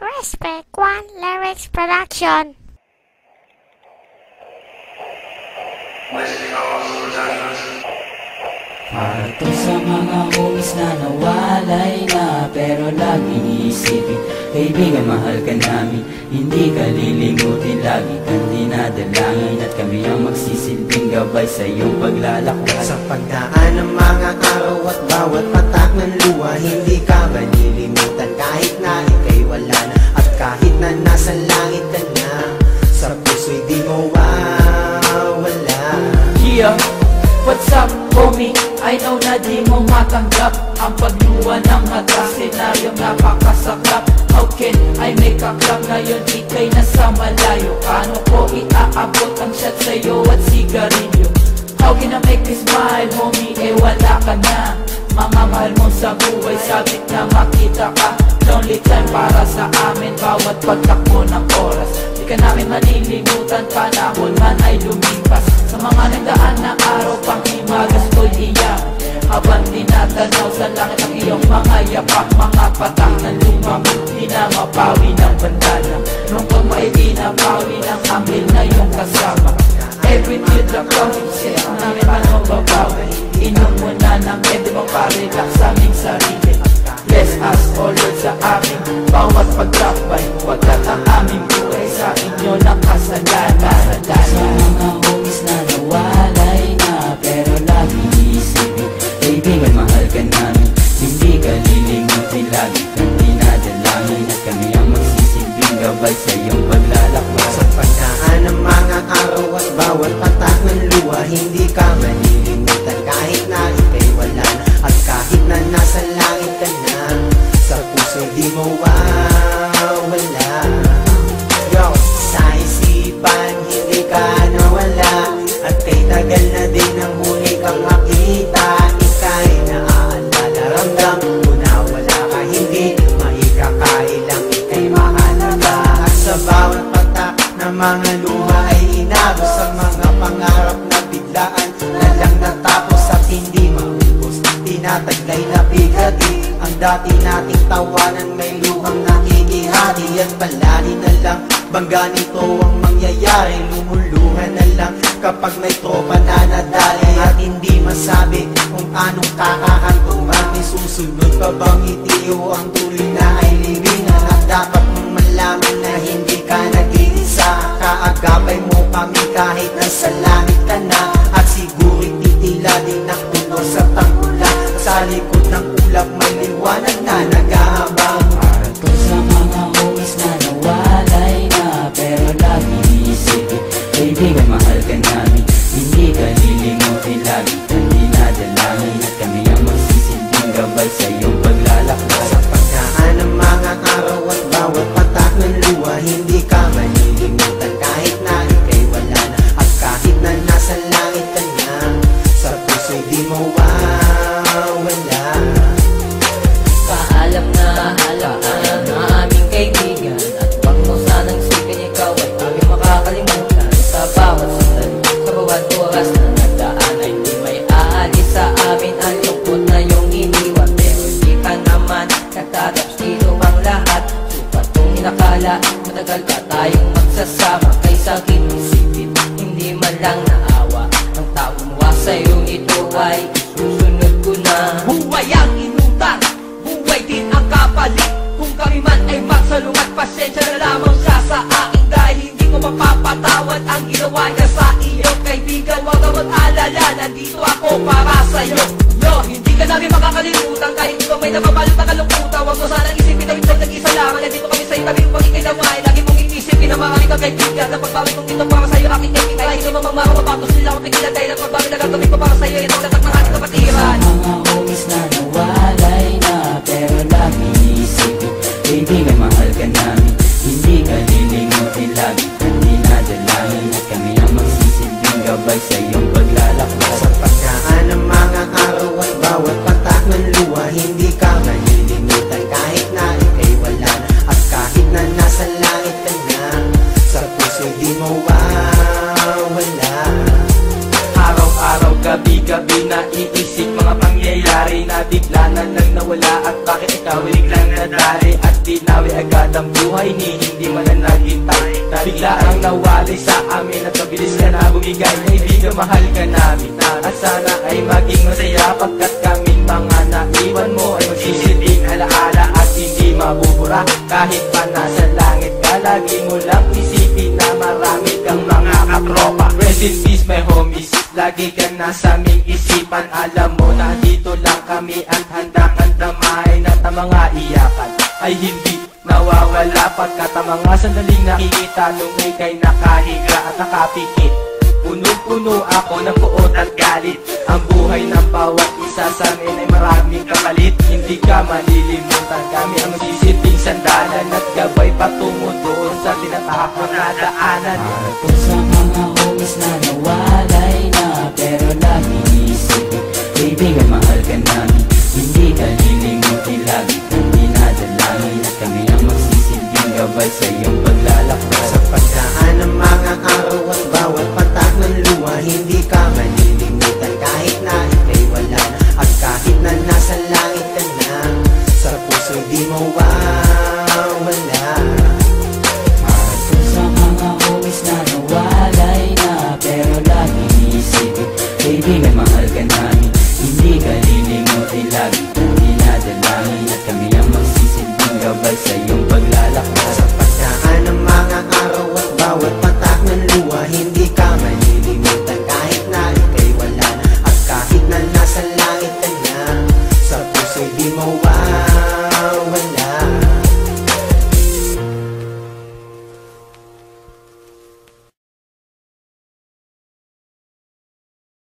Respect One Lyrics Production. Para to sa mga homies na nawalay na, pero lagi iisipin, kaibigan, mahal ka namin. Hindi ka lilimutin, lagi kang dinadalangin, at kami ang magsisilbing gabay sa iyong paglalakbay. Sa pagdaan ng mga araw at bawat patak ng luha, hindi ka malilimutan kahit na ika'y wala na, at kahit na nasa langit ka na, sa puso'y di mo wala. Yeah, what's up, homie? I know na di mo matanggap ang pagluwa ng mata, senaryong napakasakap. How can I make a club ngayon ika'y nasa malayo? Paano ko iaabot ang shot sa'yo at sigarilyo? How can I make you smile, homie? Eh wala ka na. Mga mahal mo sa buhay, sabit na makita ka. Lonely time para sa amin, bawat pagtakbo ng oras. Di ka namin malilimutan, panahon man ay lumipas. Sa mga nagdaan na araw, pang-imagas ko'y iyak, habang tinatanaw sa langit ang iyong mga yapak. Mga patak ng lumang di na mapawi ng bandana, nung pag may di napawi ng ambil na iyong kasama. Every teardrop counts, siya namin anong babawi. Inom mo na ng edi mo pa-relax sa aming sarili. Bless us, O Lord, sa aming bawat pagdakbay, pagkat ang aming buhay sa inyo nakasagana. Sa mga homies na nawalay na, pero lagi iisipin, kaibigan, mahal ka namin. Hindi ka lilimutin, lagi kang dinadalangin, at kami ang magsisilbing gabay sa iyong paglalakbay. Sa pagdaan ng mga araw at bawat patak ng luha, hindi ka malilimutan kahit na ika'y wala na, at kahit na nasa langit ka na, sa puso'y di mo wala. Yo, sa isipan hindi ka nawala, at kay tagal na din ang huli kang makita. Ika'y naaalala, ramdam mo na wala ka, hindi maikakailang ika'y mahalaga. At sa bawat patak na mga luha ay inago, sa mga pangarap na biglaan na lang natapos at hindi maubos. Tinataglay na bigati ang dati nating tawanan, may luhang nakikihati, at palagi na lang bang ganito ang mangyayari. Lumuluhan na lang kapag may tropa na nadali, at hindi masabi kung anong kakahantungan. May susunod pa bang itiyo ang tuloy na ay libingan, at dapat mong malaman na hindi ka nag-iisa. Kaagapay mo kami kahit nasa langit ka na, at siguro'y titila din ang puno sa tanggulan. Sa likod ng ulap may liwanag na nag-aabang. Para to sa mga homies na nawalay na, pero lagi iisipin, kaibigan, mahal ka namin. Hindi ka lilimutin, lagi kang dinadalangin, at kami ang magsisilbing gabay sa iyong paglalakbay. Sa pagdaan ng mga araw at bawat patak ng luha, hindi ka malilimutan kahit na ika'y wala na, at kahit na nasa langit ka na, sa puso'y di mo wala. Paalam na alam na aming kaibigan, at wag mo sanang isipin ikaw ay aming makakalimutan. Sa bawat sandali, sa bawat oras na nagdaan, ay di may aalis sa amin ang lungkot na iyong iniwan. Pero hindi ka naman nagtatapos dito ang lahat, supat kong inakala matagal pa tayong magsasama. Kaysa isipin, hindi man lang naawa ang taong gumawa sa'yo, ito ay susunod ko na. Buhay ang inutang, buhay din ang kapalit. Kung kami man ay magsalungat, pasensya na lamang siya sa akin, dahil hindi ko mapapatawad ang ginawa niya sa iyo. Kaibigan, huwag ka mag-alala, nandito ako para sa'yo. Yo, hindi ka namin makakalimutan, kahit di ba may napabalot na kalungkutan. Huwag mo sanang isipin na ito'y nag-isa lamang, nandito kami sa'yo, tabi upang ikay naway. Lagi mong iisipin na marami kang kaibigan, na pagbawin kong ito para sa'yo aking kaibigan. Kahit ito mamamaro, mabatos nila ako tigilan, dahil ang pagbawin na gagawin ko para sa'yo, ito ang latak ng ating kapatiran. Mga homies na nawalay na, pero lagi iisipin, kaibigan, mahal ka namin. Hindi ka lilimutin, lagi kang dinadalangin, at kami ang magsisilbing gabay sa iyong paglalakbay. Sa pagdaan ng mga araw at bawat patak ng luha, hindi ka malilimutan kahit na ika'y wala na, at kahit na nasa langit ka na, sa puso'y di mo wala. Araw-araw, gabi-gabi na iisip mga pangyayari na bigla na lang nawala, at bakit ikaw biglang nadari at di nawi agad katulad ang buhay ni hindi man na naghintay. Bigla ang nawalay sa amin at mabilis ka na bumigay. Kaibigan, mahal ka namin at sana ay maging masaya, pagkat kaming mga naiwan mo ay magsisilbing alaala at hindi mabubura. Kahit pa nasa langit ka, lagi mo lang isipin na marami kang mga katropa. Rest in peace my homies, lagi ka nasa aming isipan. Alam mo na dito lang kami at handa kang damahin, at ang mga iyakan ay hindi nawawala, pagkat ang mga sandaling nakikita nung ika'y nakahiga at nakapikit. Punong-puno ako ng puot at galit. Ang buhay ng bawat isa sa amin ay maraming kapalit. Hindi ka malilimutan, kami ang sisiping sandalan at gabay patungo doon sa tinatahak na daanan. Para sa mga homies na nawalay na, pero lagi isipin, kaibigan, mahal ka namin, hindi ka lilimutin, lagi kang dinadalangin, at kami ang magsisilbing gabay sa iyong paglalakbay. Sa pagdaan ng mga araw at bawat patak ng luha, hindi ka malilimutan kahit na ika'y wala na. At kahit na nasa langit ka na, sa puso di mo wawala. Para sa mga homies na nawalay na, pero lagi isipin, kaibigan, mahal ka namin, hindi ka lilimutin, lagi